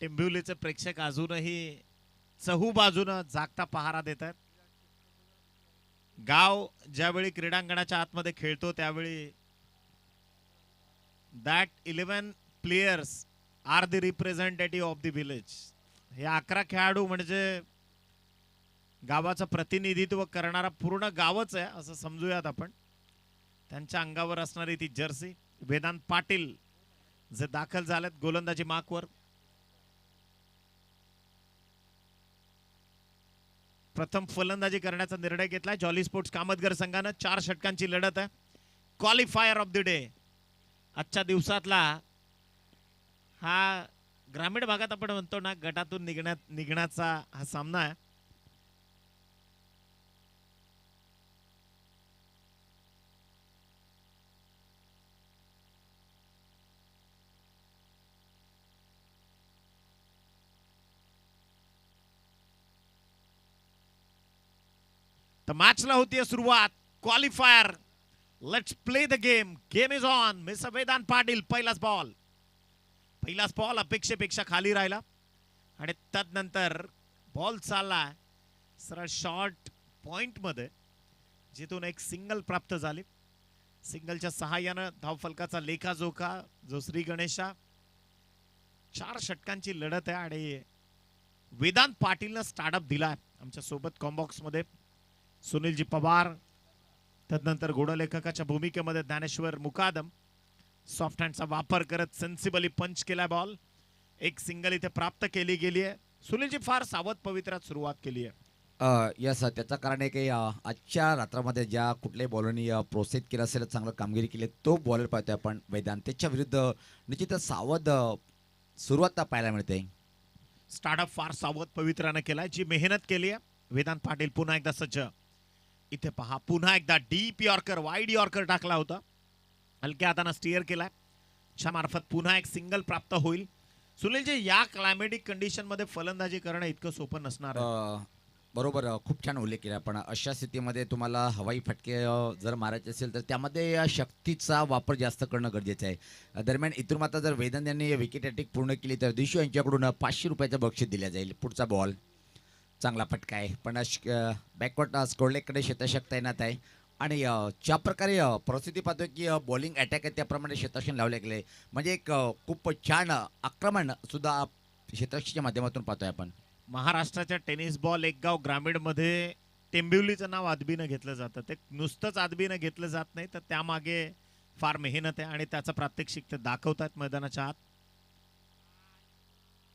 टेंबिवलीचे प्रेक्षक अजूनही चहू बाजूनं जागता पहारा देत आहेत. गाव ज्यावेळी क्रीडांगणाच्या आतमध्ये खेळतो त्यावेळी that 11 players are the representative of the village. हे 11 खेळाडू म्हणजे गावाचं प्रतिनिधित्व करणारा पूर्ण गावच आहे असं समजूयात आपण. त्यांच्या अंगावर असणारी ती जर्सी. वेदांत पाटील जे दाखल झालेत गोलंदाजी मार्कवर. प्रथम फलंदाजी करण्याचा निर्णय घेतलाय जॉली स्पोर्ट्स कामतगर संघानं. 4 षटकांची लढत आहे. क्वालिफायर ऑफ द डे आजच्या दिवसातला हा ग्रामीण भागात आपण म्हणतो ना गटातून निघण्याचा हा सामना आहे. तर मॅचला होतीये सुरुवात. Qualifier. Let's play the game. Game is on. Mister Vedant Patil पहिलाच बॉल अपेक्षेपेक्षा खाली राहिला आणि त्यानंतर बॉल चालला सरळ शॉर्ट पॉइंट मध्ये जिथून एक सिंगल प्राप्त झाली. सिंगलच्या सहाय्यानं धावफलकाचा लेखाजोखा जो श्री गणेशा. 4 षटकांची लढत आहे आणि वेदांत पाटीलनं स्टार्टअप दिलाय आमच्या सोबत कॉम्बॉक्स मध्ये. सुनीलजी पवार, त्यानंतर गोडलेखकाच्या भूमिकेमध्ये ज्ञानेश्वर मुकादम. सॉफ्ट हँडचा वापर करत सेन्सिबली पंच केला बॉल. एक सिंगल इथे प्राप्त केली गेली आहे. सुनीलजी फार सावध पवित्रात सुरुवात केली आहे. यस, त्याचं कारण आहे की आजच्या रात्रामध्ये ज्या कुठल्याही बॉलरनी प्रोत्साहित केलं असेल, चांगलं कामगिरी केली तो बॉलर पाहतोय आपण वेदांत. त्याच्या विरुद्ध निश्चितच सावध सुरुवात पाहायला मिळते. स्टार्टअप फार सावध पवित्रानं केलाय. जी मेहनत केली आहे वेदांत पाटील पुन्हा एकदा सज्ज. इथे पहा पुन्हा एकदा डीप यॉर्कर, वाईड यॉर्कर टाकला होता. हलक्या हाताने स्टीअर केलाय. च्या मार्फत पुन्हा एक सिंगल प्राप्त होईल. सुनीलजी या क्लायमॅटिक कंडिशन मध्ये फलंदाजी करणं इतकं सोपं नसणार. बरोबर, खूप छान उल्लेख केला. पण अशा स्थितीमध्ये तुम्हाला हवाई फटके जर मारायचे असेल तर त्यामध्ये शक्तीचा वापर जास्त करणं गरजेचं आहे. दरम्यान इथून मात्र जर वेदांत यांनी विकेट हॅट्रिक पूर्ण केली तर दिशू यांच्याकडून 500 रुपयाचं बक्षीस दिलं जाईल. पुढचा बॉल चांगला फटका आहे पण बॅकवर्ड स्कोरलेकडे शेतशक्त येण्यात आहे. आणि ज्या प्रकारे परिस्थिती पाहतोय की बॉलिंग अटॅक आहे त्याप्रमाणे शेताक्षण लावले गेले. म्हणजे एक खूप छान आक्रमण सुद्धा शेताक्षीच्या माध्यमातून पाहतोय आपण. महाराष्ट्राच्या टेनिस बॉल एक गाव ग्रामीण मध्ये टेंबिवलीचं नाव आदबीनं घेतलं जातं. ते नुसतंच आदबीनं घेतलं जात नाही तर त्यामागे फार मेहनत आहे आणि त्याचं प्रात्यक्षिक ते दाखवतात मैदानाच्या आत.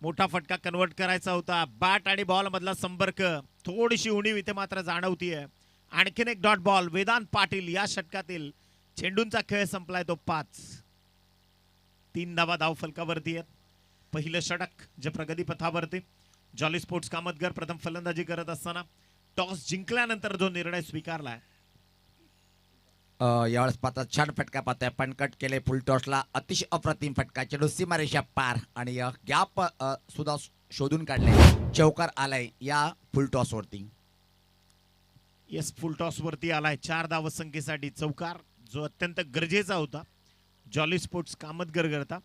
मोठा फटका कन्वर्ट करायचा होता. बॅट आणि बॉल मधला संपर्क थोडीशी उणीव इथे मात्र जाणवतीये. आणखीन एक डॉट बॉल. वेदांत पाटील या षटकातील चेंडूंचा खेळ संपलाय तो 5. 3 धावा धाव फलकावरती आहेत. पहिलं षटक जे प्रगतीपथावरती. जॉली स्पोर्ट्स कामतगर प्रथम फलंदाजी करत असताना टॉस जिंकल्यानंतर जो निर्णय स्वीकारलाय. यावेळेस पाहता छान फटका पाहतोय. पण कट केले फुल टॉसला. अतिशय अप्रतिम फटका. चेंडू सीमारेषा पार आणि गॅप सुद्धा शोधून काढले. चौकार आलाय या फुल टॉस वरती. येस, फुल टॉस वरती आलाय. 4 धावसंख्येसाठी चौकार जो अत्यंत गरजेचा होता जॉली स्पोर्ट्स कामतगर करता.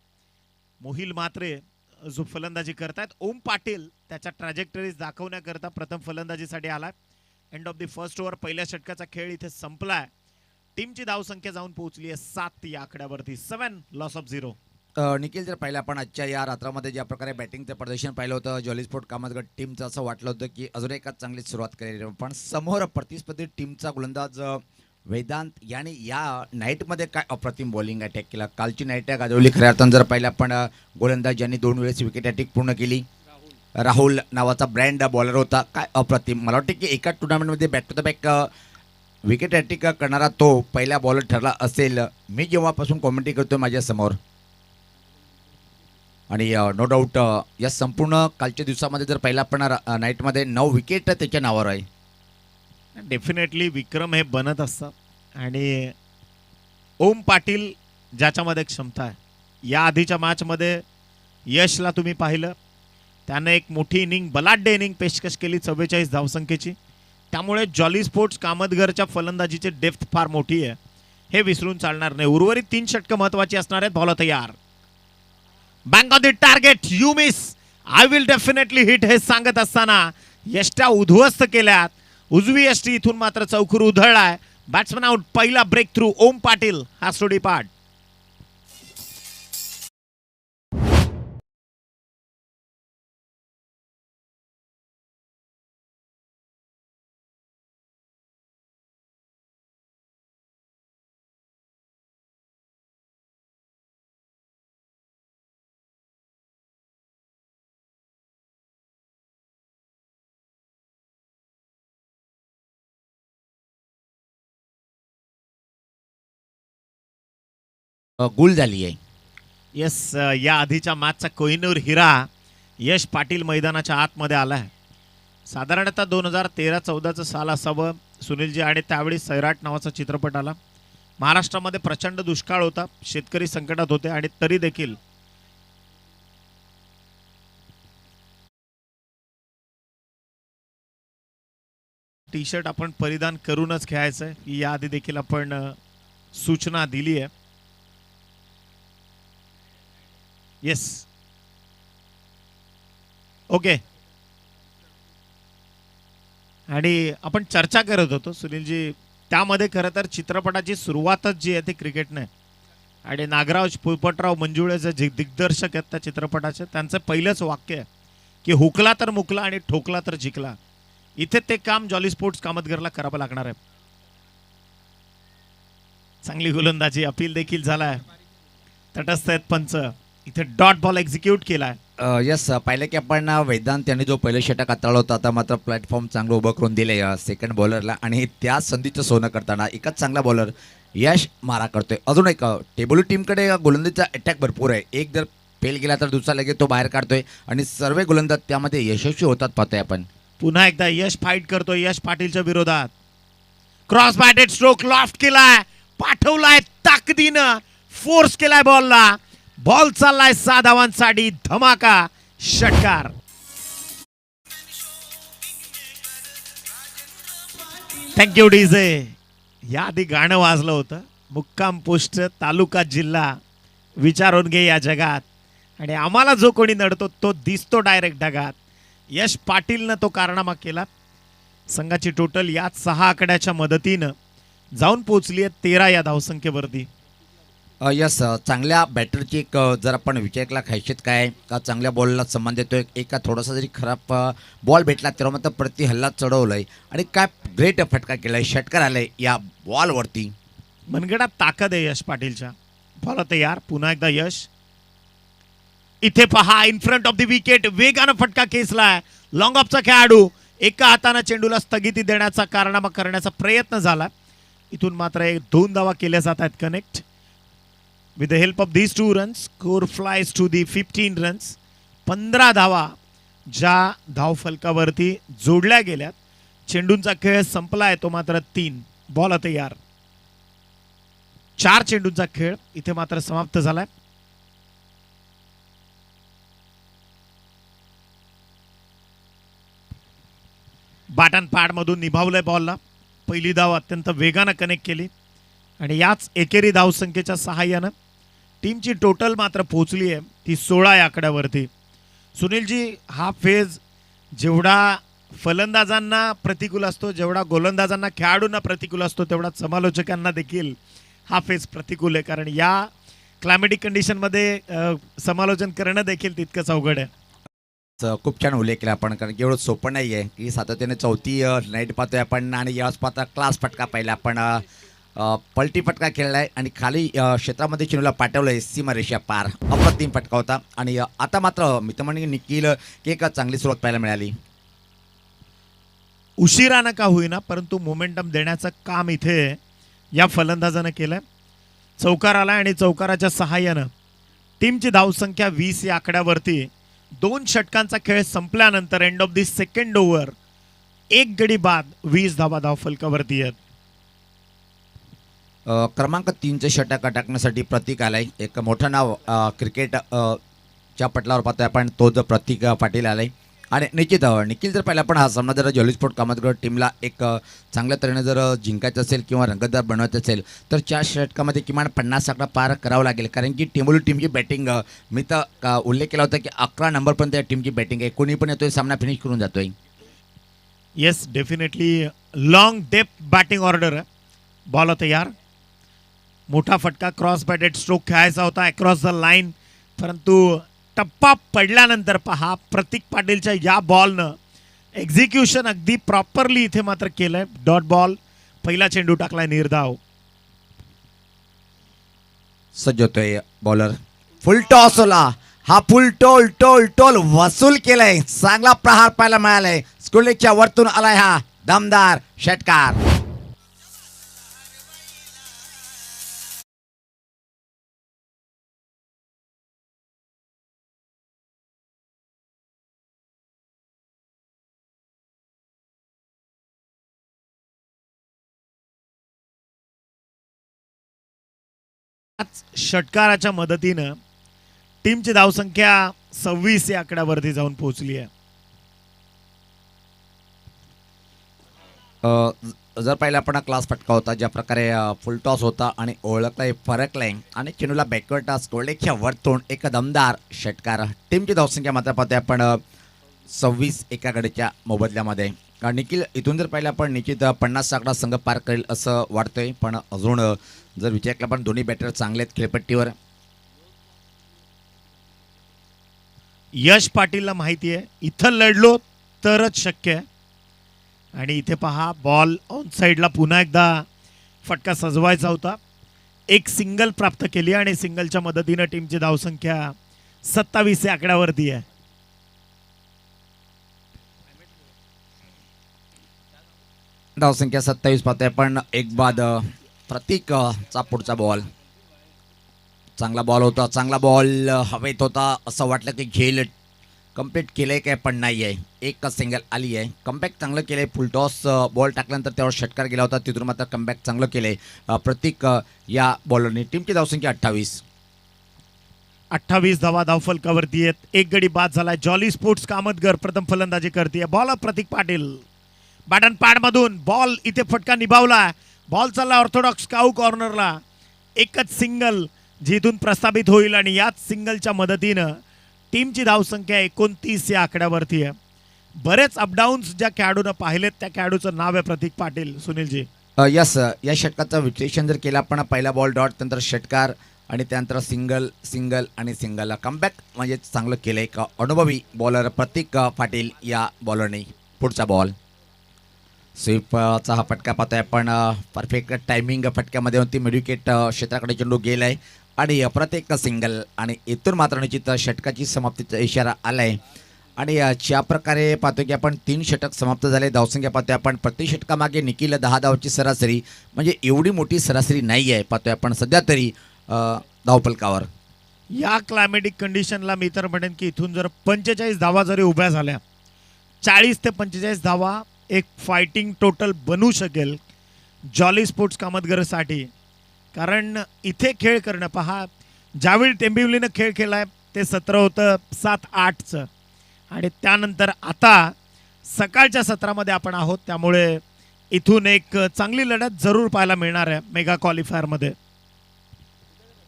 मोहिल मात्रे जो फलंदाजी करतायत. ओम पाटील त्याच्या ट्रॅजेक्टरीज दाखवण्याकरता प्रथम फलंदाजीसाठी आलाय. End of the first over पहिल्या षटकाचा खेळ इथे संपलाय. टीमची धावसंख्या जाऊन पोहोचली आहे 7 या आकड्यावरती. 7 लॉस ऑफ 0. निखिल, जर पाहिलं आपण आजच्या या रात्रामध्ये ज्या प्रकारे बॅटिंगचं प्रदर्शन पाहिलं होतं जॉली स्पोर्ट कामतगड टीमचं, असं वाटलं होतं की अजून एका चांगली सुरुवात करेल. पण समोर प्रतिस्पर्धी टीमचा गोलंदाज वेदांत याने या नाईटमध्ये काय अप्रतिम बॉलिंग अटॅक केला. कालची नाईट गाजवली खऱ्या अर्थानं. जर पाहिलं आपण गोलंदाज ज्यांनी 2 वेळेस विकेट हॅट्रिक पूर्ण केली. राहुल नावाचा ब्रँड बॉलर होता. काय अप्रतिम. मला वाटतं की एका टुर्नामेंटमध्ये back to the back wicket hat trick करणारा तो पहिला बॉलर ठरला असेल मी जेव्हापासून कॉमेंट्री करतोय माझ्या समोर. आणि नो डाऊट या संपूर्ण कालच्या दिवसामध्ये जर पहिला आपण नाईटमध्ये 9 विकेट त्याच्या नावावर आहे. डेफिनेटली विक्रम हे बनत असतात. आणि ओम पाटील ज्याच्यामध्ये क्षमता आहे. या आधीच्या मॅचमध्ये यशला तुम्ही पाहिलं त्याने एक मोठी इनिंग, बलाढ्य इनिंग पेशकश केली 44 धावसंख्येची. त्यामुळे जॉली स्पोर्ट्स कामतगरच्या फलंदाजीची डेप्थ फार मोठी आहे. हे विसरून चालणार नाही. उर्वरित 3 षटकं महत्वाची असणार आहेत. बॉल तयार. Bank on the target. You miss. I will definitely hit हे सांगत असताना यष्ट्या उद्ध्वस्त केल्यात. उजवी यष्टी इथून मात्र चौखूर उधळलाय. Batsman out. पहिला ब्रेक थ्रू ओम पाटील हा सोडी पाठ. गुल झाली आहे. येस, या आधीच्या मॅचचा कोहिनूर हिरा यश पाटील मैदानाच्या आतमध्ये आलाय. साधारणतः 2013-14चं साल असावं सुनीलजी, आणि त्यावेळी सैराट नावाचा चित्रपट आला. महाराष्ट्रामध्ये प्रचंड दुष्काळ होता, शेतकरी संकटात होते, आणि तरी देखील टी शर्ट आपण परिधान करूनच खेळायचंय ही याआधी देखील आपण सूचना दिली आहे. Yes, okay. आणि आपण चर्चा करत होतो सुनीलजी, त्यामध्ये खरं तर चित्रपटाची सुरुवातच जी आहे ती क्रिकेटने, आणि नागराज पोपटराव मंजुळे जे दिग्दर्शक आहेत त्या चित्रपटाचे, त्यांचं पहिलंच वाक्य आहे की हुकला तर मुकला आणि ठोकला तर जिंकला. इथे ते काम जॉली स्पोर्ट्स कामतगरला करावं लागणार आहे. चांगली गोलंदाजी, अपील देखील झालाय. तटस्थ आहेत पंच. इथे डॉट बॉल एक्झिक्यूट केलाय. यस, पाहिलं की आपण वेदांत यांनी जो पहिलं षटक हाताळलं होतं, आता मात्र प्लॅटफॉर्म चांगलं उभं करून दिले सेकंड बॉलरला, आणि त्या संधीचं सोनं करताना एकच चांगला बॉलर यश मारा करतोय. अजून एक टेबल टीमकडे गोलंदाजीचा अटॅक भरपूर आहे. एक जर फेल गेला तर दुसरा लगेच तो बाहेर काढतोय, आणि सर्व गोलंदाज त्यामध्ये यशस्वी होतात पाहतोय आपण. पुन्हा एकदा यश फाईट करतोय यश पाटीलच्या विरोधात. क्रॉस बॅटेड स्ट्रोक लॉफ्ट केलाय, पाठवलाय ताकदीनं, फोर्स केलाय बॉलला. बॉल चाललाय 6 धावांसाठी. धमाका षटकार. Thank you DJ. याआधी गाणं वाजलं होतं, मुक्काम पोस्ट तालुका जिल्हा विचारून घे या जगात, आणि आम्हाला जो कोणी नडतो तो दिसतो डायरेक्ट ढगात. यश पाटीलनं तो कारनामा केला. संघाची टोटल याच 6 आकड्याच्या मदतीनं जाऊन पोहोचली आहे 13 या धावसंख्येवरती. यस, चांगल्या बॅटरची एक जर आपण विचार केला खायशीत काय का चांगल्या बॉलला सन्मान देतोय. एका थोडासा जरी खराब बॉल भेटला तेव्हा मात्र प्रति हल्ला चढवलाय, आणि काय ग्रेट फटका केलाय, षटकार आलाय या बॉलवरती. मनगडात ताकद आहे यश पाटीलच्या. बॉल तयार. पुन्हा एकदा यश. इथे पहा, in front of the wicket वेगानं फटका खेचलाय. लॉंग ऑफचा खेळाडू एका हाताने चेंडूला स्थगिती देण्याचा कारनामा करण्याचा प्रयत्न झाला. इथून मात्र 2 धावा केल्या जात आहेत connect. With the help of these 2 runs, score flies to the 15 runs. 15 धावा ज्या धावफलकावरती जोडल्या गेल्यात. चेंडूंचा खेळ संपलाय तो मात्र 3. बॉल तयार. 4 चेंडूंचा खेळ इथे मात्र समाप्त झालाय. बाटन पॅड मधून निभावलंय बॉलला. पहिली धाव अत्यंत वेगानं कनेक्ट केली, आणि याच एकेरी धावसंख्येच्या सहाय्यानं टीमची टोटल मात्र पोहोचली आहे ती 16 या आकड्यावरती. सुनीलजी, हा फेज जेवढा फलंदाजांना प्रतिकूल असतो, जेवढा गोलंदाजांना खेळाडूंना प्रतिकूल असतो, तेवढा समालोचकांना देखील हा फेज प्रतिकूल आहे, कारण या क्लायमेटिक कंडिशनमध्ये समालोचन करणं देखील तितकंच अवघड आहे. खूप छान उल्लेख केला आपण, कारण की एवढं सोपं नाही आहे की सातत्याने 4थी नाईट पाहतोय आपण, आणि याच पाहता क्लास फटका पाहिला आपण. पलटी फटका खेळलाय आणि खाली क्षेत्रामध्ये चेंडूला पाठवलंय सीमारेषा पार. अप्रतिम फटका होता, आणि आता मात्र मी तर म्हणेन निखिल की एक चांगली सुरुवात पाहायला मिळाली. उशिरानं का होईना, परंतु मोमेंटम देण्याचं काम इथे या फलंदाजानं केलंय. चौकार आला, आणि चौकाराच्या सहाय्यानं टीमची धावसंख्या 20 या आकड्यावरती. 2 षटकांचा खेळ संपल्यानंतर end of the second over 1 गडी बाद 20 धावा धावफलकावरती आहेत. क्रमांक 3चे षटक टाकण्यासाठी प्रतीक आलाय. एक मोठं नाव क्रिकेट च्या पटलावर पाहतोय आपण, तो जो प्रतीक पाटील आलाय. आणि निश्चित निखिल जर पाहिला पण हा सामना जर जॉली स्पोर्ट कामतगड टीमला एक चांगल्या तऱ्हेने जर जिंकायचं असेल किंवा रंगतदार बनवायचं असेल तर 4 षटकामध्ये किमान 50 आकडा पार करावा लागेल. कारण की टेंबोली टीमची बॅटिंग मी तर उल्लेख केला होता की 11 नंबरपर्यंत या टीमची बॅटिंग आहे. कोणी पण येतोय सामना फिनिश करून जातोय. Yes definitely long depth batting order आहे. बॉल तयार, मोठा फटका क्रॉस बॅटेड स्ट्रोक खेळायचा होता अक्रॉस द लाईन, परंतु टप्पा पडल्यानंतर पहा प्रतीक पाटीलच्या या बॉलनं एक्झिक्युशन अगदी प्रॉपरली इथे मात्र केलंय. डॉट बॉल, पहिला चेंडू टाकलाय निर्धाव. सज्ज होतोय बॉलर. फुल टॉस होला, हा फुल टोल टोल टोल वसूल केलाय. चांगला प्रहार पाहायला मिळालाय. स्कुलिकच्या वरतून आलाय हा दमदार षटकार. षटकाराच्या मदतीनं टीमची धावसंख्या 26 या आकड्यावरती जाऊन पोहोचली आहे. जर पाहिलं आपण क्लास फटका होता ज्या प्रकारे फुल टॉस होता आणि ओळखलाय फरकलाय आणि चेंडूला बॅकवर्ड टॉस कोल्डेच्या वरतून एक दमदार षटकार. टीमची धावसंख्या मात्र पाहतोय आपण 26 एका गडीच्या मोबदल्यामध्ये. निखिल इथून जर पाहिलं आपण निश्चित 50 आकडा संघ पार करेल असं वाटतंय. पण अजून जर विचार केला पण दोन्ही बॅटर चांगले आहेत खेळपट्टीवर. यश पाटीलला माहिती आहे इथं लढलो तरच शक्य आहे. आणि इथे पहा बॉल ऑन साईडला पुन्हा एकदा फटका सजवायचा होता. एक सिंगल प्राप्त केली आणि सिंगलच्या मदतीनं टीमची धावसंख्या 27 या आकड्यावरती आहे. धावसंख्या 27 पाहतोय पण एक बाद प्रतीकचा पुढचा बॉल. चांगला बॉल होता, चांगला बॉल हवेत होता. असं वाटलं की झेल कम्प्लीट केलंय काय पण नाही आहे. एक सिंगल आली आहे. कमबॅक चांगलं केलंय. फुल टॉस बॉल टाकल्यानंतर त्यावर षटकार गेला होता. तिथून मात्र कमबॅक चांगलं केलंय प्रतीक या बॉलरने. टीमची धावसंख्या 28 धावा धावफलकावरती आहेत. एक गडी बाद झालाय. जॉली स्पोर्ट्स कामतगर प्रथम फलंदाजी करते. बॉल प्रतीक पाटील बॅटन पॅड मधून बॉल इथे फटका निभावला. बॉल चालला ऑर्थोडॉक्स काऊ कॉर्नरला. एकच सिंगल जिथून प्रस्थापित होईल आणि याच सिंगलच्या मदतीनं टीमची धावसंख्या 29 या आकड्यावरती आहे. बरेच अपडाऊन्स ज्या खेळाडूनं पाहिलेत त्या खेळाडूचं नाव आहे प्रतीक पाटील. सुनीलजी यस या षटकाचं विश्लेषण जर केलं आपण पहिला बॉल डॉट त्यानंतर षटकार आणि त्यानंतर सिंगल सिंगल आणि सिंगल कमबॅक म्हणजे चांगलं केलंय का अनुभवी बॉलर प्रतीक पाटील या बॉलरने. पुढचा बॉल स्वीपचा हा फटका पाहतोय आपण. परफेक्ट टायमिंग फटक्यामध्ये होती. मिडविकेट क्षेत्राकडे चेंडू गेलाय आणि प्रत्येक सिंगल आणि इथून मात्र निश्चित षटकाची समाप्तीचा इशारा आलाय. आणि ज्या प्रकारे पाहतोय की आपण 3 षटक समाप्त झाले. धावसंख्या पाहतोय आपण प्रति षटकामागे निखिल 10 धावाची सरासरी म्हणजे एवढी मोठी सरासरी नाही आहे पाहतोय आपण सध्या तरी धावफलकावर. या क्लायमॅटिक कंडिशनला मी तर म्हणेन की इथून जर 45 धावा जरी उभ्या झाल्या 40 ते 45 धावा एक फायटिंग टोटल बनू शकेल जॉली स्पोर्ट्स कामतगरसाठी. कारण इथे खेळ करणं पहा ज्यावेळी टेंबिवलीनं खेळ केलाय ते सत्र होतं 7-8चं आणि त्यानंतर आता सकाळच्या सत्रामध्ये आपण आहोत. त्यामुळे इथून एक चांगली लढत जरूर पाहायला मिळणार आहे मेगा क्वालिफायरमध्ये.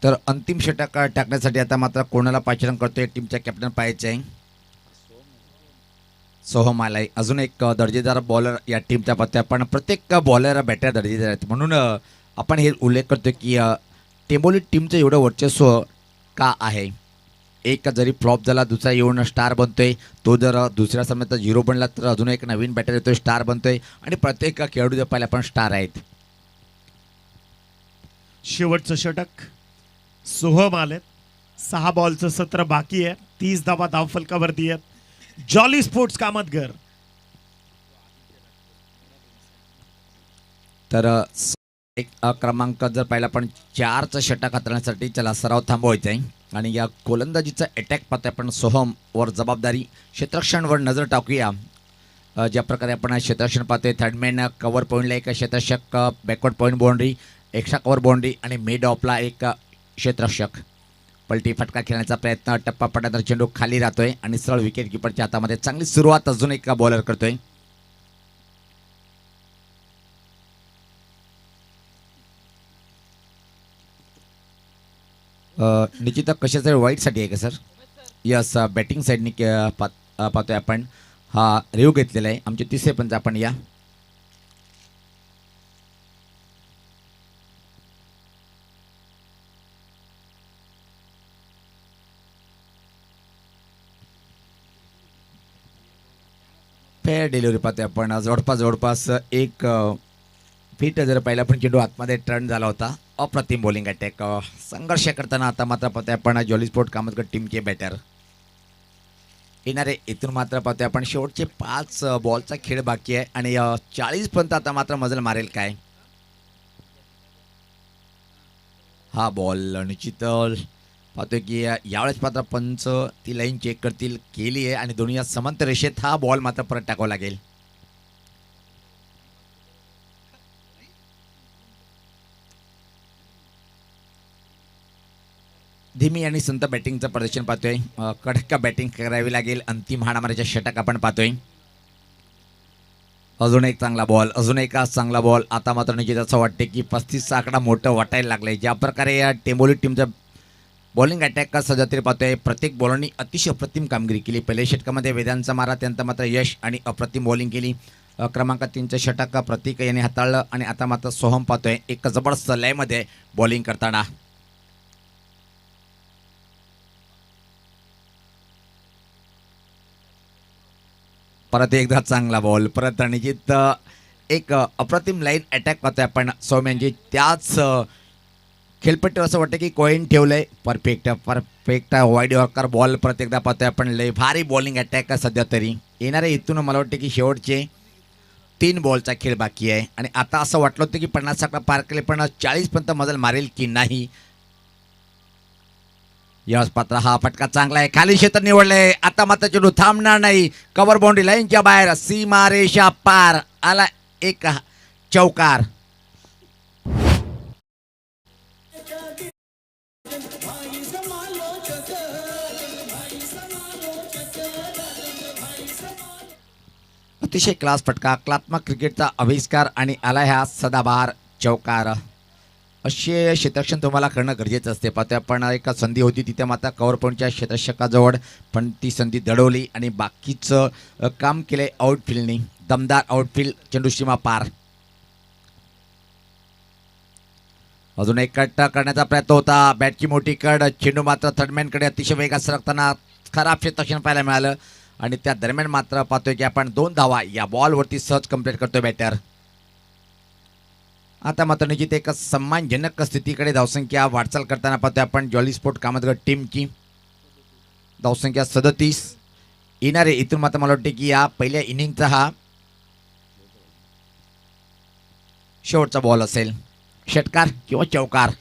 तर अंतिम षटक टाकण्यासाठी आता मात्र कोणाला पाचारण करतोय टीमच्या कॅप्टन पाहायचे आहे. सोहम आलाय. अजून एक दर्जेदार बॉलर या टीमच्या पत्त्या. पण प्रत्येक बॉलर बॅटर दर्जेदार आहेत म्हणून आपण हे उल्लेख करतो की टेंबोली टीमचं एवढं वर्चस्व का आहे. एक जरी फ्लॉप झाला दुसरा येऊन स्टार बनतोय. तो जर दुसऱ्या सामन्यात 0 बनला तर अजून एक नवीन बॅटर येतोय स्टार बनतोय आणि प्रत्येक खेळाडू जर पाहिला पण स्टार आहेत. शेवटचं षटक सोहम आलेत. 6 बॉलचं सत्र बाकी आहे. 30 धावा धावफलकावरती आहेत जॉली स्पोर्ट्स कामतगर. तर एक क्रमांक जर पाहिला पण 4चं षटक हाताळण्यासाठी त्याला सराव थांबवायचा आहे. आणि या गोलंदाजीचा अटॅक पाहतोय आपण. सोहम वर जबाबदारी क्षेत्ररक्षणवर नजर टाकूया. ज्या प्रकारे आपण क्षेत्ररक्षण पाहतोय थर्डमॅन कव्हर पॉईंटला एक क्षेत्ररक्षक, backward point boundary, extra cover boundary आणि मिड ऑफला एक क्षेत्ररक्षक. पलटी फटका खेळण्याचा प्रयत्न, टप्पा पडला तर चेंडू खाली राहतोय आणि सरळ विकेट किपरच्या हातामध्ये. चांगली सुरुवात अजून एक बॉलर करतोय. निश्चित कशाचं वाईटसाठी आहे का सर? यस, बॅटिंग साईडनी पाहतोय आपण. हा रेव घेतलेला आहे. आमचे तिसरे पंच आपण या. फेअर डिलिव्हरी पाहतोय आपण. जवळपास एक फीट जर पाहिला पण चेंडू आतमध्ये टर्न झाला होता. अप्रतिम बॉलिंग अटॅक. संघर्ष करताना आता मात्र पाहतोय आपण जॉली स्पोर्ट कामतगड टीमचे बॅटर. येणारे इथून मात्र पाहतोय आपण शेवटचे 5 बॉलचा खेळ बाकी आहे आणि 40 पर्यंत आता मात्र मजल मारेल काय. हा बॉल निश्चित पाहतोय की यावेळेस मात्र पंच ती लाईन चेक करतील, केली आहे आणि दोन्ही समांतर रेषेत हा बॉल मात्र परत टाकावा लागेल. धीमी आणि संत बॅटिंगचं प्रदर्शन पाहतोय. कडक बॅटिंग करावी लागेल. अंतिम हाणामारीच्या षटक आपण पाहतोय. अजून एक चांगला बॉल, अजून एक चांगला बॉल. आता मात्र निश्चित असं वाटते की 35चा आकडा मोठं वाटायला लागलंय. ज्या प्रकारे या टेंबोली टीमचं बॉलिंग अटॅक सध्या तरी पाहतोय. प्रत्येक बॉलरनी अतिशय अप्रतिम कामगिरी केली. पहिल्या षटकामध्ये वेदांचा मारा, त्यानंतर मात्र यश आणि अप्रतिम बॉलिंग केली. क्रमांक 3चं षटक प्रतीक याने हाताळलं आणि आता मात्र सोहम पाहतोय एक जबरदस्त लयमध्ये बॉलिंग करताना. परत एकदा चांगला बॉल. परत निश्चित एक अप्रतिम लाईन अटॅक पाहतोय आपण सौम्यांची. त्याच खेळपट्टीवर असं वाटतं की कॉईन ठेवलंय. परफेक्ट वाईड यॉर्कर बॉल परत एकदा पाहतोय आपण. लय भारी बॉलिंग अटॅक सध्या तरी. येणारे इथून मला वाटतं की शेवटचे 3 बॉलचा खेळ बाकी आहे आणि आता असं वाटलं होतं की 50 आकडा पार केले पण 40 पर्यंत मजल मारेल की नाही. यश पात्र हा फटका चांगला आहे. खाली क्षेत्र निवडले. आता मात्र चेंडू थांबणार नाही. कव्हर बाउंड्री लाईनच्या बाहेर सीमारेषा पार. आला एक चौकार. अतिशय क्लास फटका, कलात्मक क्रिकेटचा आविष्कार आणि आला ह्या सदाबहार चौकार. असे क्षेत्ररक्षण तुम्हाला करणं गरजेचं असते. पाहतोय आपण एक संधी होती तिथे मात्र कव्हर पॉईंटच्या क्षेत्ररक्षकाजवळ, पण ती संधी दडवली आणि बाकीचं काम केलंय आउटफील्डनी. दमदार आउटफील्ड, चेंडू सीमा पार. अजून एक कट करण्याचा प्रयत्न होता. बॅटची मोठी कड, चेंडू मात्र थर्डमॅनकडे अतिशय वेगात सरकताना खराब क्षेत्ररक्षण पाहायला मिळालं आणि त्या दरम्यान मात्र पाहतोय की आपण 2 धावा या बॉलवरती सहज कंप्लीट करतोय बॅटर. आता मात्र निश्चित एक सन्मानजनक स्थितीकडे धावसंख्या वाटचाल करताना पाहतोय आपण जॉली स्पोर्ट कामतगड टीमची. धावसंख्या 37. येणारे इथून मात्र मला वाटते की या पहिल्या इनिंगचा हा शेवटचा बॉल असेल. षटकार किंवा चौकार.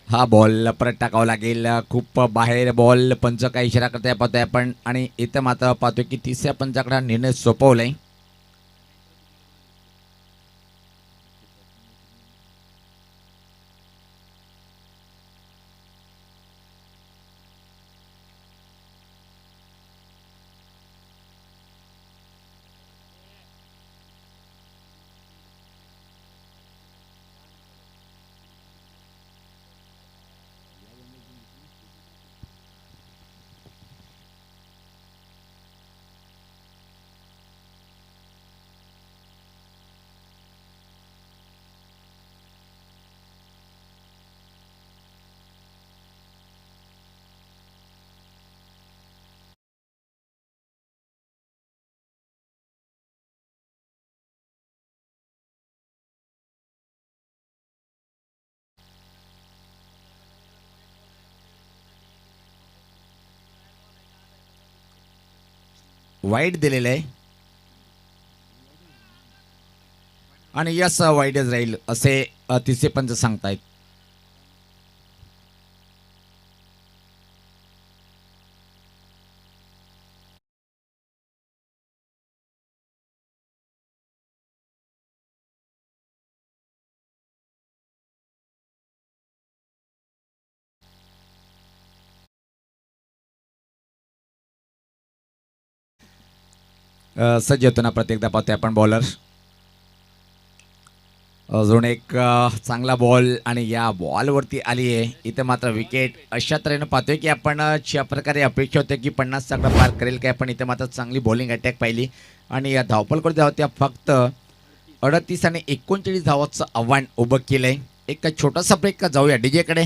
हा बॉल परत टाकावा लागेल. खूप बाहेर बॉल. पंच काही इशारा करताय पाहतोय आपण आणि इथं मात्र पाहतोय की तिसऱ्या पंचाकडे निर्णय सोपवलाय. वाईड दिलेलं आहे आणि यस वाईडच राहील असे तिसरे पंच सांगतायत. सज्ज होतो ना प्रत्येकदा पाहतोय आपण बॉलर. अजून एक चांगला बॉल आणि या बॉलवरती आली आहे इथं मात्र विकेट. अशा तऱ्हेनं पाहतोय की आपण ज्या प्रकारे अपेक्षा होते की 50 आकडा पार करेल काय, पण इथं मात्र चांगली बॉलिंग अटॅक पाहिली आणि या धावपलकडे होत्या फक्त 38 आणि 39 धावाचं आव्हान उभं केलंय. एक छोटासा ब्रेक का जाऊया डीजेकडे,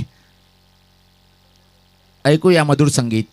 ऐकूया मधुर संगीत.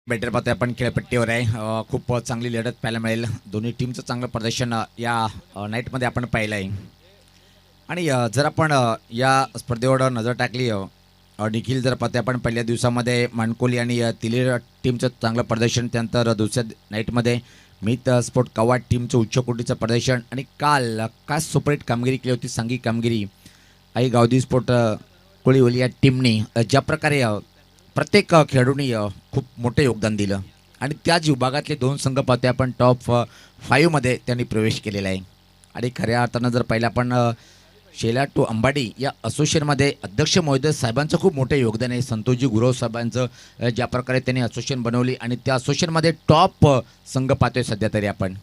बेटर पाहतोय आपण खेळपट्टीवर आहे. खूप चांगली लढत पाहायला मिळेल. दोन्ही टीमचं चांगलं प्रदर्शन या नाईटमध्ये आपण पाहिलं आहे. आणि जर आपण या स्पर्धेवर नजर टाकली निखिल, जर पाहतोय आपण पहिल्या दिवसामध्ये मानकोली आणि तिलेर टीमचं चांगलं प्रदर्शन, त्यानंतर दुसऱ्या नाईटमध्ये मित स्पोर्ट कवाड टीमचं उच्च कोटीचं प्रदर्शन आणि काल काय सुपरहिट कामगिरी केली होती, सांघिक कामगिरी आई गावदी स्पोर्ट कोळीवली या टीमने ज्या प्रकारे प्रत्येक खेळाडूंनी खूप मोठं योगदान दिलं आणि त्याच विभागातले दोन संघ पाहतोय आपण टॉप 5मध्ये त्यांनी प्रवेश केलेला आहे. आणि खऱ्या अर्थानं जर पाहिलं आपण शेला टू अंबाडी या असोसिएशनमध्ये अध्यक्ष महोदय साहेबांचं खूप मोठं योगदान आहे. संतोषजी गुरव साहेबांचं ज्या प्रकारे त्यांनी असोसिएशन बनवली आणि त्या असोसिएशनमध्ये टॉप संघ पाहतोय सध्या तरी आपण.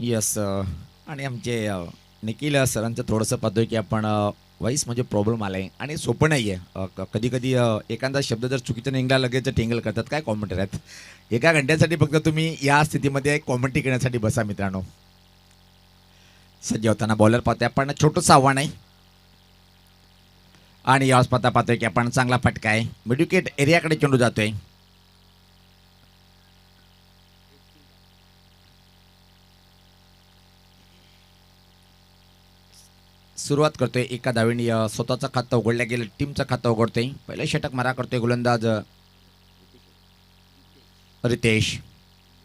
यस. आणि आमचे निखिल सरांचं थोडंसं पाहतोय की आपण व्हॉइस म्हणजे प्रॉब्लेम आला आहे आणि सोपं नाही आहे. कधी कधी एखादा शब्द जर चुकीचं निघाला लगेच टिंगल करतात. काय कॉमेंटर आहेत, एका घंट्यासाठी फक्त तुम्ही या स्थितीमध्ये कॉमेंट्री करण्यासाठी बसा मित्रांनो. सज्ज होताना बॉलर पाहतोय आपण, छोटंसं आव्हान आहे. आणि यावेळेस पाहतोय की आपण चांगला फटका आहे, मिडविकेट एरियाकडे चेंडू जातोय. सुरुवात करतोय एका धावेने स्वतःचं खातं उघडल्या गेलं, टीमचं खातं उघडतोय. पहिले षटक मारा करतोय गोलंदाज रितेश.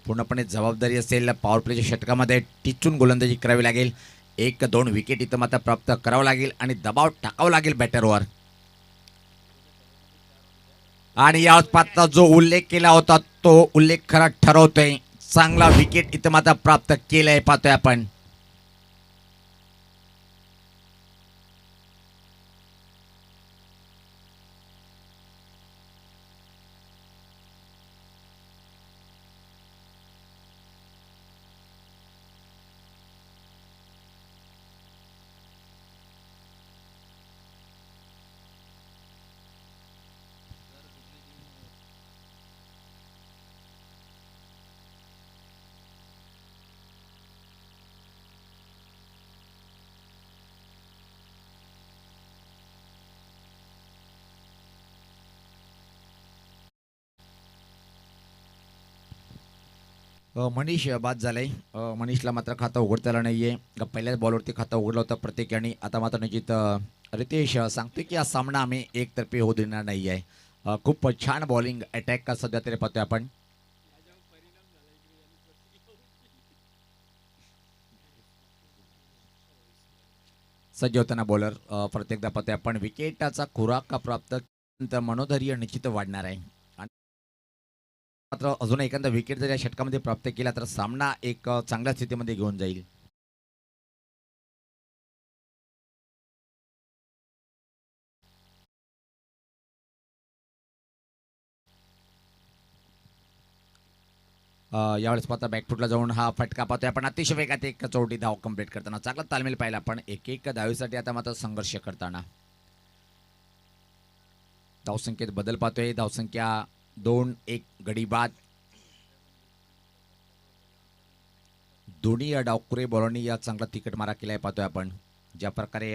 पूर्णपणे जबाबदारी असेल पॉवर प्लेच्या षटकामध्ये टिचून गोलंदाजी करावी लागेल. 1-2 विकेट इथं मात्र प्राप्त करावं लागेल आणि दबाव टाकावा लागेल बॅटरवर. आणि या पात्रा जो उल्लेख केला होता तो उल्लेख खरा ठरवतोय. चांगला विकेट इथं मात्र प्राप्त केलाय पाहतोय आपण. मनीष बाद झालाय. मनीषला मात्र खातं उघडता आलं नाहीये. पहिल्याच बॉलवरती खातं उघडलं होतं प्रत्येकाने. आता मात्र निश्चित रितेश सांगतोय की हा सामना आम्ही एकतर्फी होऊ देणार नाही आहे. खूप छान बॉलिंग अटॅक का सध्या तरी पाहतोय आपण. सज्ज होताना बॉलर प्रत्येकदा पाहतोय आपण. विकेटाचा खुराक प्राप्त मनोधैर्य निश्चित वाढणार आहे. मात्र अजून एखादा विकेट जर या षटकामध्ये प्राप्त केला तर सामना एक चांगल्या स्थितीमध्ये घेऊन जाईल. यावेळेस पाहता बॅकफुटला जाऊन हा फटका पाहतोय आपण. अतिशय वेगात एक चौटी धाव कंप्लीट करताना चांगला तालमेल पाहिला आपण. एक धावेसाठी आता मात्र संघर्ष करताना धावसंख्येत बदल पाहतोय. धावसंख्या 2-1 गडी बाद. दोन्ही डावखुरे बॉलरनी या चांगला तिकट मारा केलाय पाहतोय आपण. ज्या प्रकारे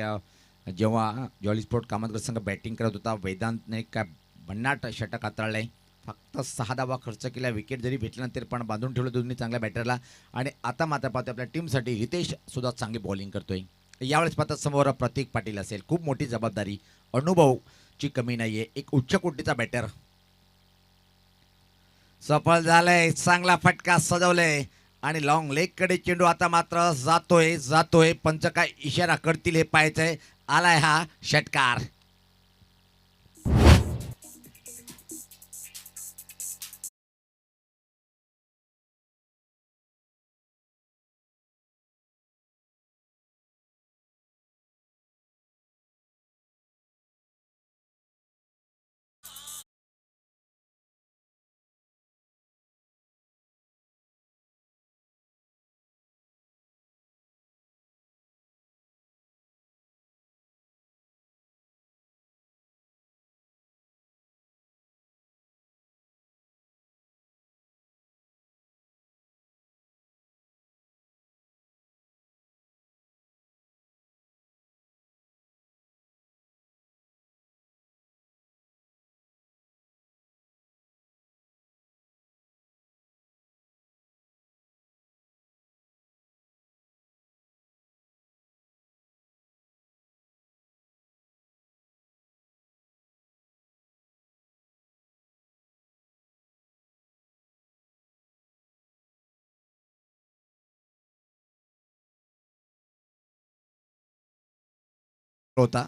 जेव्हा जॉली स्पोर्ट कामतगर संघ बॅटिंग करत होता वेदांतने काय भन्नाट षटक हाताळलंय. फक्त 6 धावा खर्च केल्या. विकेट जरी भेटल्यानंतर पण बांधून ठेवलं दोन्ही चांगल्या बॅटरला. आणि आता मात्र पाहतोय आपल्या टीमसाठी रितेश सुद्धा चांगली बॉलिंग करतोय. यावेळेस पाहता समोर प्रतीक पाटील असेल. खूप मोठी जबाबदारी, अनुभवची कमी नाहीये. एक उच्च कोटीचा बॅटर. सफल झालंय. चांगला फटका सजवलंय आणि लॉंग लेग कडे चेंडू आता मात्र जातोय. पंच काय इशारा करतील हे पाहायचंय. आलाय हा षटकार. होता.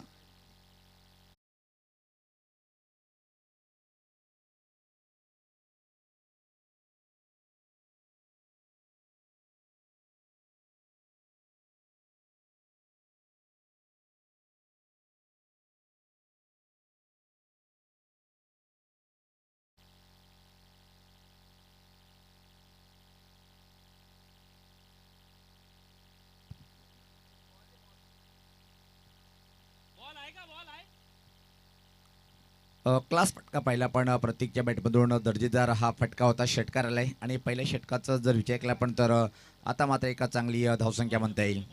क्लास फटका पाहिला पण प्रत्येकच्या बॅटमधून दर्जेदार हा फटका होता. षटकार आलाय आणि पहिल्या षटकाचा जर विचार केला पण तर आता मात्र एका चांगली धावसंख्या म्हणता येईल.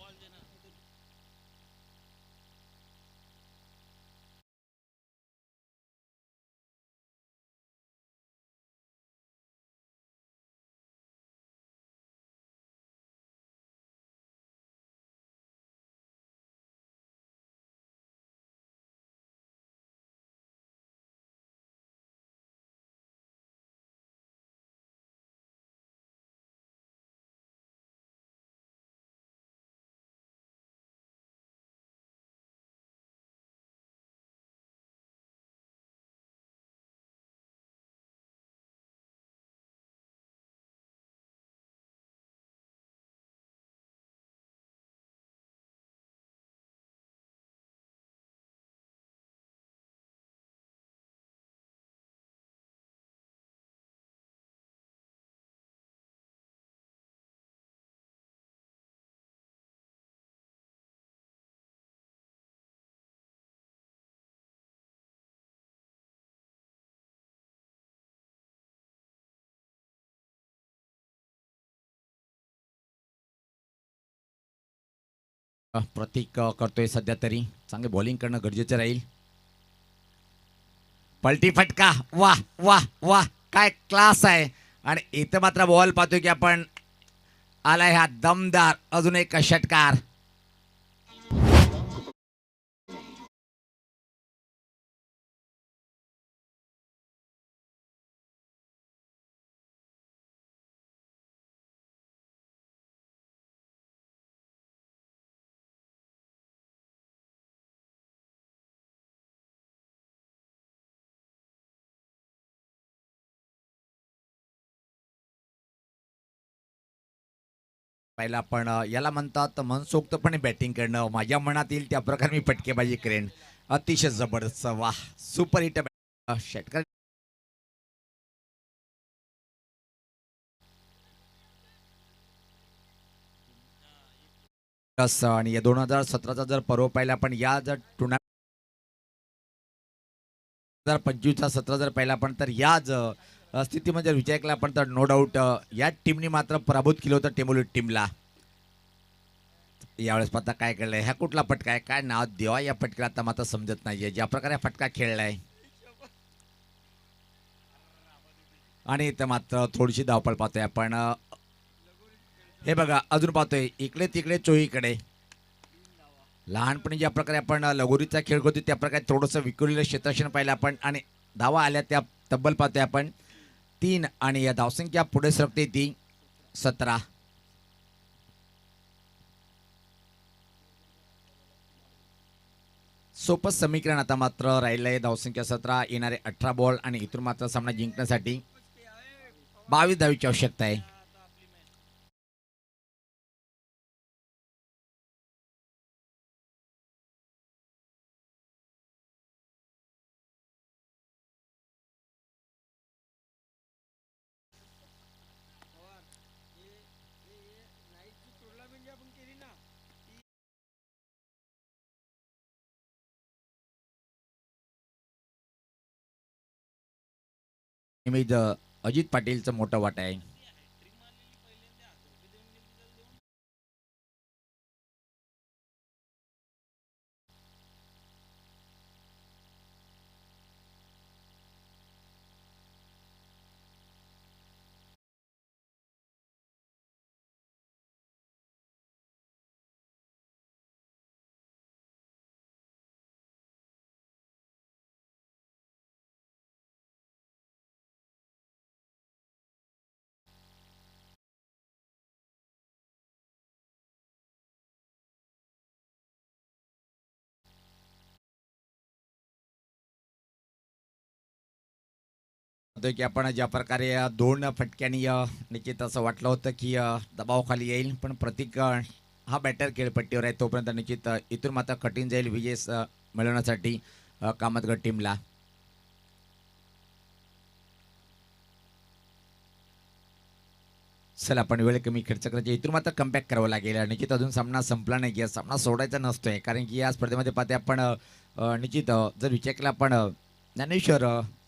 प्रतीक करतोय सध्या तरी. चांगले बॉलिंग करणं गरजेचं राहील. पलटी फटका, वाह वाह वाह, काय क्लास आहे. आणि इथं मात्र बॉल पाहतोय की आपण आलाय हा दमदार अजून एक षटकार. पहिला पण याला म्हणतात मनसोक्तपणे बॅटिंग करणं. माझ्या मनात येईल त्या प्रकारे मी फटकेबाजी करेन. अतिशय जबरदस्त, वाह, सुपर हिट षटकार. आणि या 2017चा जर पर्व पाहिला पण या जर टुर्नामेंट 2025चा 17 जर पाहिला पण तर याच स्थितीमध्ये जर विचार केला आपण तर नो डाऊट या टीमनी मात्र पराभूत केलं होतं टेंबोली टीमला. यावेळेस पत्ता काय केलंय, ह्या कुठला फटका आहे, काय नाव देवा या फटक्याला आता मात्र समजत नाहीये. ज्या प्रकारे फटका खेळलाय आणि इथं मात्र थोडीशी धावपळ पाहतोय आपण. हे बघा अजून पाहतोय इकडे तिकडे चोहीकडे. लहानपणी ज्या प्रकारे आपण लगोरीचा खेळ करतो त्या प्रकारे थोडंसं विखुरलेलं क्षेत्ररक्षण पाहिलं आपण. आणि धावा आल्या त्या तब्बल पाहतोय आपण 3. आणि या धावसंख्या पुढे सरकते ती 17. सोपं समीकरण आता मात्र राहिलंय. धावसंख्या 17, येणारे 18 बॉल आणि इथून मात्र सामना जिंकण्यासाठी 22 धावीची आवश्यकता आहे. इमेज अजित पाटीलचं मोठं वाट आहे. की आपण ज्या प्रकारे 2 फटक्यांनी निश्चित असं वाटलं होतं की दबावाखाली येईल पण प्रतीक हा बॅटर खेळपट्टीवर आहे तोपर्यंत निश्चित इथून मात्र कठीण जाईल विजय मिळवण्यासाठी कामतगड टीमला. चला आपण वेळ कमी खर्च करायचे इथून मात्र कमबॅक करावं लागेल. निश्चित अजून सामना संपला नाही की सामना सोडायचा नसतोय कारण की या स्पर्धेमध्ये पाहते आपण निश्चित जर विचार केला आपण ज्ञानेश्वर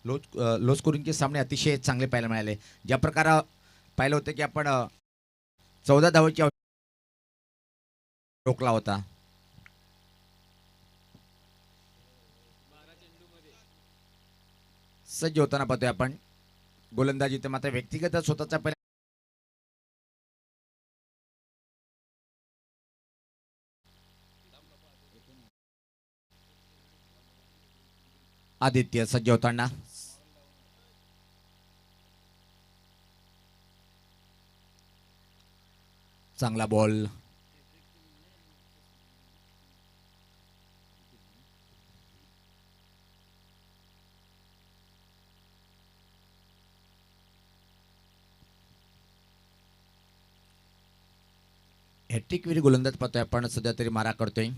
लो स्कोरिंगचे सामने अतिशय चांगले पाहायला मिळाले. ज्या प्रकारे पाहिलं होतं की आपण 14 धावांची रोखला होता. सज्ज होताना पाहतोय आपण गोलंदाजी तर मात्र व्यक्तिगत स्वतःचा आदित्य सज्ज होताना चांगला बॉल. हॅट्रिक विरी गोलंदाज पाहतोय आपण सध्या तरी मारा करतोय.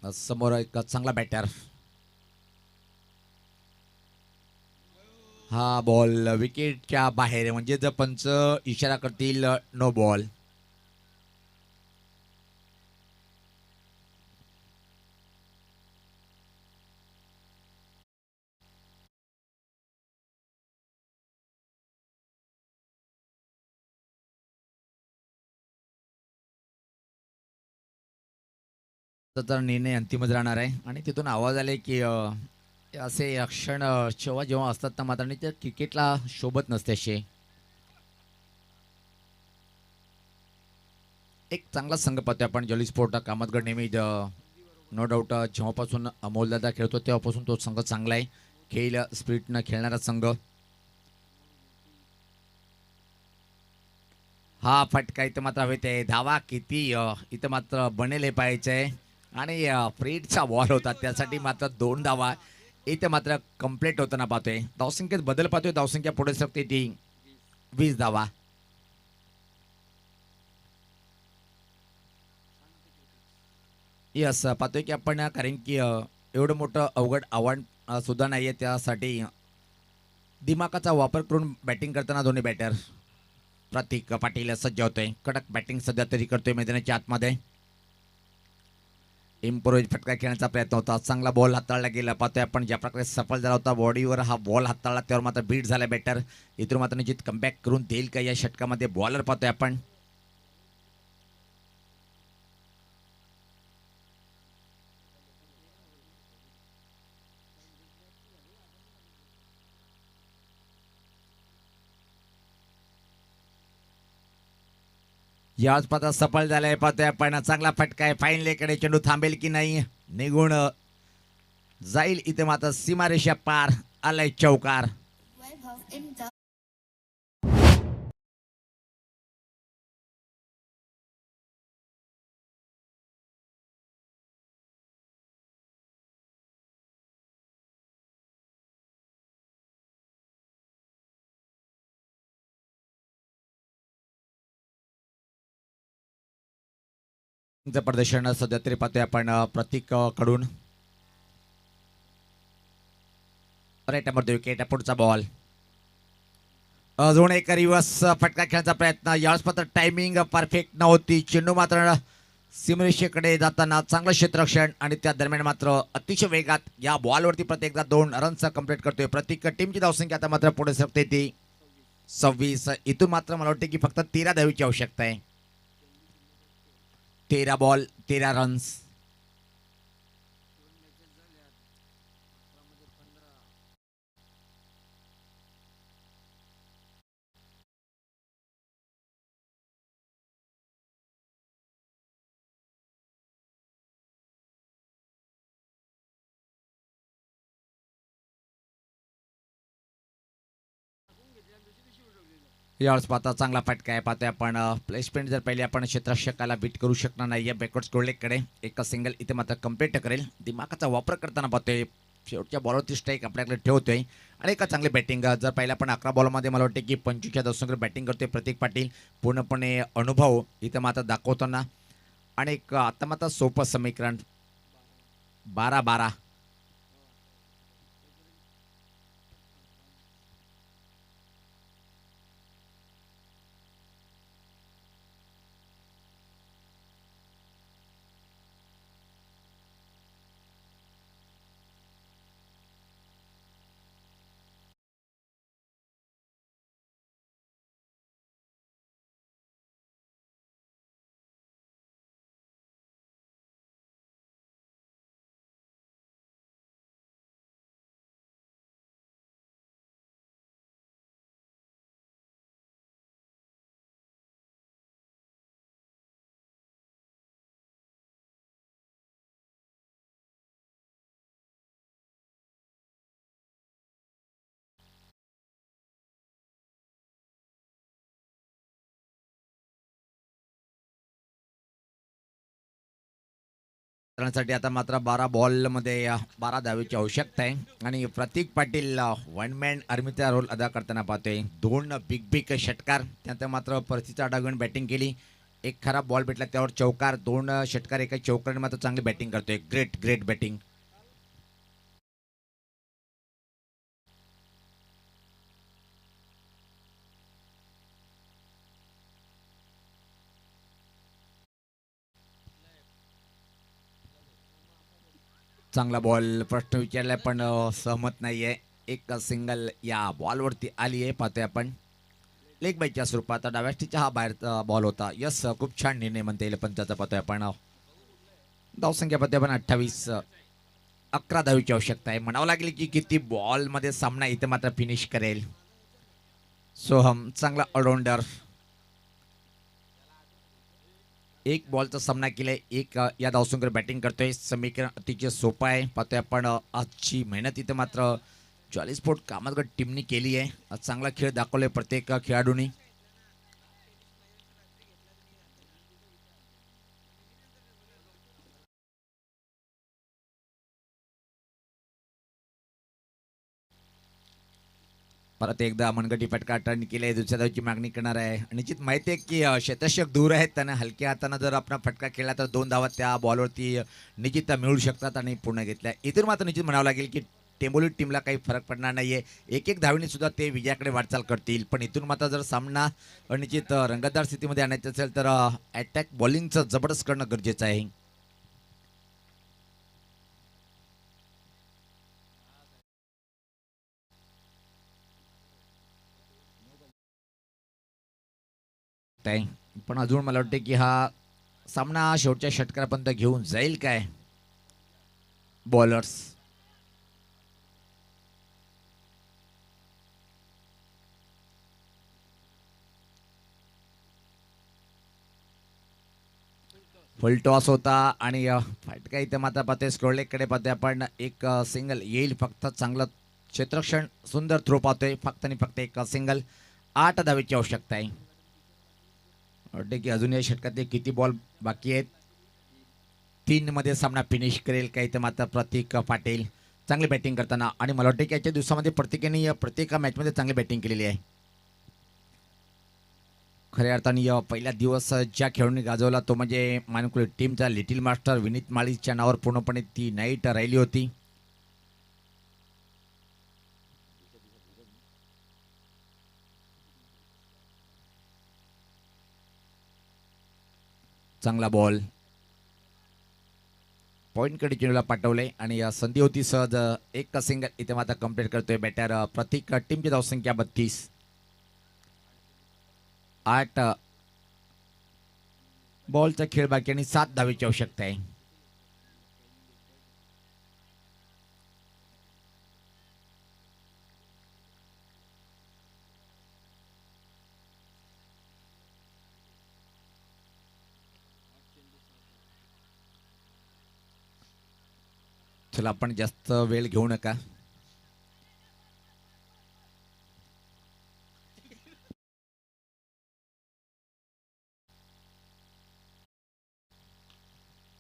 समोर एक चांगला बॅटर. हा बॉल विकेटच्या बाहेर म्हणजे जर पंच इशारा करतील नो बॉल. तर निर्णय अंतिमच राहणार आहे आणि तिथून आवाज आले की असे क्षण जेव्हा जेव्हा असतात ना मात्र ते क्रिकेटला शोभत नसते असे. एक चांगला संघ पाहतोय आपण जॉली स्पोर्ट कामतगड नेहमी नो डाऊट जेव्हापासून अमोलदादा खेळतो तेव्हापासून तो संघ चांगला आहे. खेळ स्पिरिटनं खेळणारा संघ. हा फटका इथं मात्र हवेत आहे. धावा किती इथं मात्र बनेले पाहिजे आणि फ्रीडचा बॉल होता त्यासाठी मात्र 2 धावा इथं मात्र कंप्लीट होताना पाहतोय. धावसंख्येत बदल पाहतोय. धावसंख्या पुढे सरकते ती 20 धावा. यस पाहतोय की आपण कारण की एवढं मोठं अवघड आव्हान सुद्धा नाहीये त्यासाठी दिमागाचा वापर करून बॅटिंग करताना दोन्ही बॅटर प्रतीक पाटील सज्ज होतोय. कडक बॅटिंग सध्या तरी करतोय मैदानाच्या आतमध्ये. इम्प्रोज फटका खेळण्याचा प्रयत्न होता. चांगला बॉल हाताळला गेला पाहतोय आपण ज्या प्रकारे सफल झाला होता. बॉडीवर हा बॉल हाताळला त्यावर मात्र बीट झाला बॅटर. इथून मात्र निश्चित कमबॅक करून देईल का या षटकामध्ये बॉलर पाहतोय आपण. याच पाता सफल झालाय पाहतोय आपण. चांगला फटका आहे. फाईन लेकडे चेंडू थांबेल की नाही निघून जाईल. इथे मात्र सीमारेषा पार आलाय चौकार. प्रदर्शन सध्या तरी पाहतोय आपण प्रतीक कडून. Right number wicket. पुढचा बॉल अजून एक रिवर्स फटका खेळण्याचा प्रयत्न. यावेळेस मात्र टायमिंग परफेक्ट नव्हती. चेंडू मात्र सीमरेषेकडे जाताना चांगलं क्षेत्ररक्षण आणि त्या दरम्यान मात्र अतिशय वेगात या बॉलवरती प्रत्येकदा 2 रन्स कंप्लीट करतोय. प्रत्येक टीमची धावसंख्या आता मात्र पुढे सरकते ती 26. इथून मात्र मला वाटते की फक्त 13 धावीची आवश्यकता आहे. 13 बॉल 13 रन्स. यावेळेस पाहता चांगला फटका आहे पाहतोय आपण. प्लेसमेंट जर पहिले आपण क्षेत्ररक्षकाला बीट करू शकणार नाही. बॅकवर्ड गोल्डेकडे एक सिंगल इथे मात्र कंप्लीट करेल. दिमागाचा वापर करताना पाहतोय. शेवटच्या बॉलवरती स्ट्राईक आपल्याकडे ठेवतोय आणि एका चांगली बॅटिंग. जर पहिला आपण 11 बॉलमध्ये मला वाटते की 25 दशकांकडे बॅटिंग करतोय प्रतीक पाटील. पूर्णपणे अनुभव इथं मात्र दाखवताना आणि एक आता मात्र सोपं समीकरण 12-12. करण्यासाठी आता मात्र 12 बॉलमध्ये 12 धावेची आवश्यकता आहे आणि प्रतीक पाटील वन मॅन आर्मीचा रोल अदा करताना पाहतोय. 2 बिग षटकार त्यानंतर मात्र परिस्थितीचा अडागून बॅटिंग केली. एक खराब बॉल भेटला त्यावर चौकार. 2 षटकार एका चौकाराने मात्र चांगली बॅटिंग करतोय. Great batting. चांगला बॉल प्रश्न विचारलाय पण सहमत नाहीये. एक सिंगल या बॉलवरती आली आहे पाहतोय आपण. लेग बाईच्या स्वरूपात डाव्याष्टीचा हा बाहेरचा बॉल होता. यस खूप छान निर्णय म्हणता येईल पण त्याचा पाहतोय आपण. धावसंख्या पत्ते पण 28, 11 धावेची आवश्यकता आहे. म्हणावं लागेल की किती बॉलमध्ये सामना इथे मात्र फिनिश करेल. सोहम चांगला ऑलराऊंडर, एक बॉलचा सामना केलाय, एक या धावसंख्येवर बॅटिंग करतोय. समीकरण अतिशय सोपं आहे. पाहतोय आपण आजची मेहनत इथे मात्र जॉली स्पोर्ट कामतगड टीमनी केली आहे. आज चांगला खेळ दाखवलाय प्रत्येक खेळाडूंनी. परत एकदा मनगटी फटका टर्न केलाय, दुसऱ्या धावची मागणी करणार आहे. निश्चित माहिती आहे की शतशक दूर आहेत, त्याने हलक्या हाताने जर आपण फटका खेळला तर 2 धावा त्या बॉलवरती निश्चित मिळू शकतात आणि पूर्ण घेतल्या. इथून मात्र निश्चित म्हणावं लागेल की टेंबोली टीमला काही फरक पडणार नाहीये. एक एक धावणी सुद्धा ते विजयाकडे वाटचाल करतील. पण इथून मात्र जर सामना निश्चित रंगतदार स्थितीमध्ये आणायचा असेल तर अटॅक बॉलिंगचं जबरदस्त करणं गरजेचं आहे. पण अजून मला वाटते की हा सामना शेवटच्या षटकारापर्यंत घेऊन जाईल काय बॉलर्स. फुल टॉस होता आणि फाटका इथे मात्र पाहतोय स्क्रोलेकडे पाहतोय आपण. एक सिंगल येईल फक्त. चांगलं क्षेत्ररक्षण, सुंदर थ्रो पाहतोय. फक्त आणि फक्त एक सिंगल. 8 धावेची आवश्यकता आहे. वाटते की अजून या षटकातले किती बॉल बाकी आहेत. 3 मध्ये सामना फिनिश करेल का इथे मात्र प्रतीक पाटील चांगली बॅटिंग करताना. आणि मला वाटतं की आजच्या दिवसामध्ये प्रत्येकाने प्रत्येक मॅचमध्ये चांगली बॅटिंग केलेली आहे. खऱ्या अर्थाने पहिला दिवस ज्या खेळाडूंनी गाजवला तो म्हणजे मानकुळे टीमचा लिटिल मास्टर विनीत माळीच्या नावावर पूर्णपणे ती नाईट राहिली होती. चांगला बॉल पॉईंटकडे चेंडूला पाठवले आणि संधी होती सहज. एक सिंगल इथे मात्र कंप्लीट करतोय बॅटर प्रतीक. टीमची धावसंख्या 32. 8 बॉलचा खेळ बाकी आणि 7 धावेची आवश्यकता आहे. चला आपण जास्त वेळ घेऊ नका.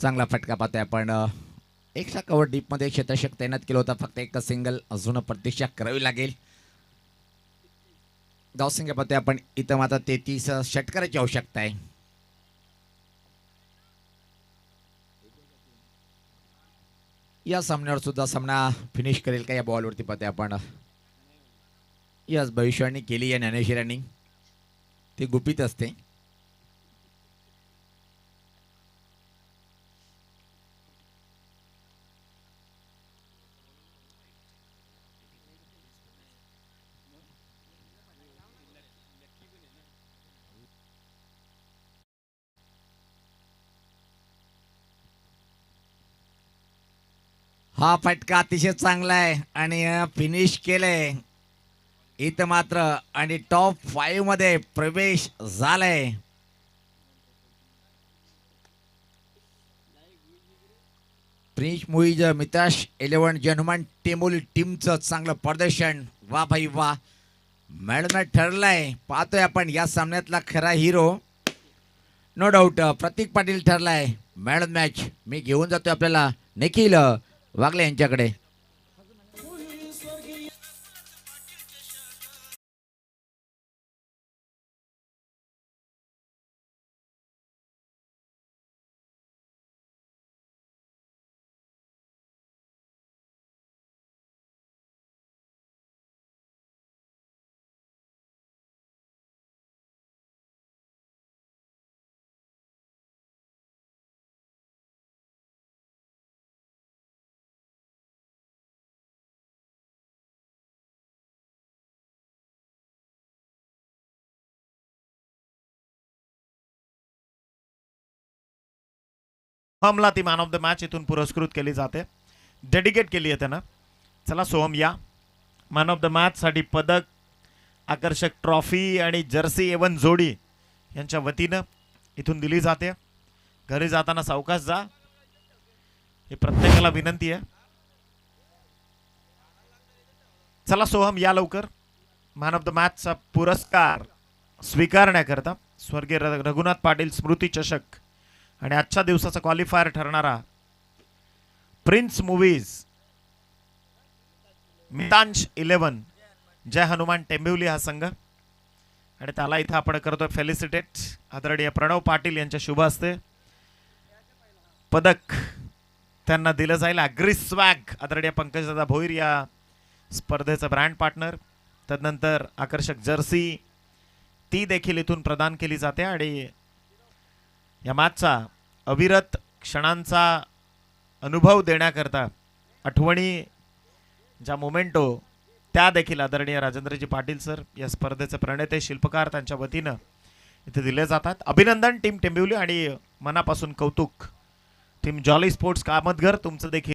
चांगला फटका पाहतोय आपण. एक कव्हर डीप मध्ये क्षेत्ररक्षक तैनात केलं होतं. फक्त एक सिंगल अजून प्रतीक्षा करावी लागेल. धावसंख्या पाहतोय आपण इथं मात्र 33 षटकाराची आवश्यकता आहे. या सामन्यावर सुद्धा सामना फिनिश करेल का या बॉलवरती पाहतोय आपण. यस, भविष्यवाणी केली या ज्ञानेश्वरांनी. ती गुपित असते. हा फटका अतिशय चांगला आहे आणि फिनिश केलंय इथं मात्र. आणि टॉप 5 मध्ये प्रवेश झालाय. प्रिन्स मुईज मिताश 11 जनुमान टेंबोली टीमचं चांगलं प्रदर्शन. वा भाई वा. मॅडम ठरलाय. पाहतोय आपण या सामन्यातला खरा हिरो नो डाऊट प्रतीक पाटील ठरलाय. मॅडम मॅच मी घेऊन जातोय आपल्याला निखिल वागले यांच्याकडे. सोहमला ती मॅन ऑफ द मॅच इथून पुरस्कृत केली जाते, डेडिकेट केली आहे त्यानं. चला सोहम या. मॅन ऑफ द मॅच साठी पदक, आकर्षक ट्रॉफी आणि जर्सी एवन जोडी यांच्या वतीनं इथून दिली जाते. घरी जाताना सावकाश जा, ही प्रत्येकाला विनंती आहे. चला सोहम या लवकर. मॅन ऑफ द मॅचचा पुरस्कार स्वीकारण्याकरता स्वर्गीय रघुनाथ पाटील स्मृती चषक आणि आजच्या दिवसाचा क्वालिफायर ठरणारा प्रिन्स मूवीज मितांश 11 जय हनुमान टेंबिवली हा संघ, आणि त्याला इथं आपण करतोय फेलिसिटेट. आदरणीय प्रणव पाटील यांच्या शुभ हस्ते पदक त्यांना दिलं जाईल. अग्रिस्वॅग आदरणीय पंकजदादा भोईर या स्पर्धेचा ब्रँड पार्टनर. तदनंतर आकर्षक जर्सी ती देखील इथून प्रदान केली जाते. आणि या मॅचचा अविरत क्षणांचा अनुभव देण्याकरता आठवणी ज्या मोमेंटो त्या देखील आदरणीय राजेंद्रजी पाटील सर या स्पर्धेचे प्रणेते शिल्पकार त्यांच्या वतीनं इथे दिले जातात. अभिनंदन टीम टेंबिवली आणि मनापासून कौतुक टीम जॉली स्पोर्ट्स कामतघर, तुमचं देखील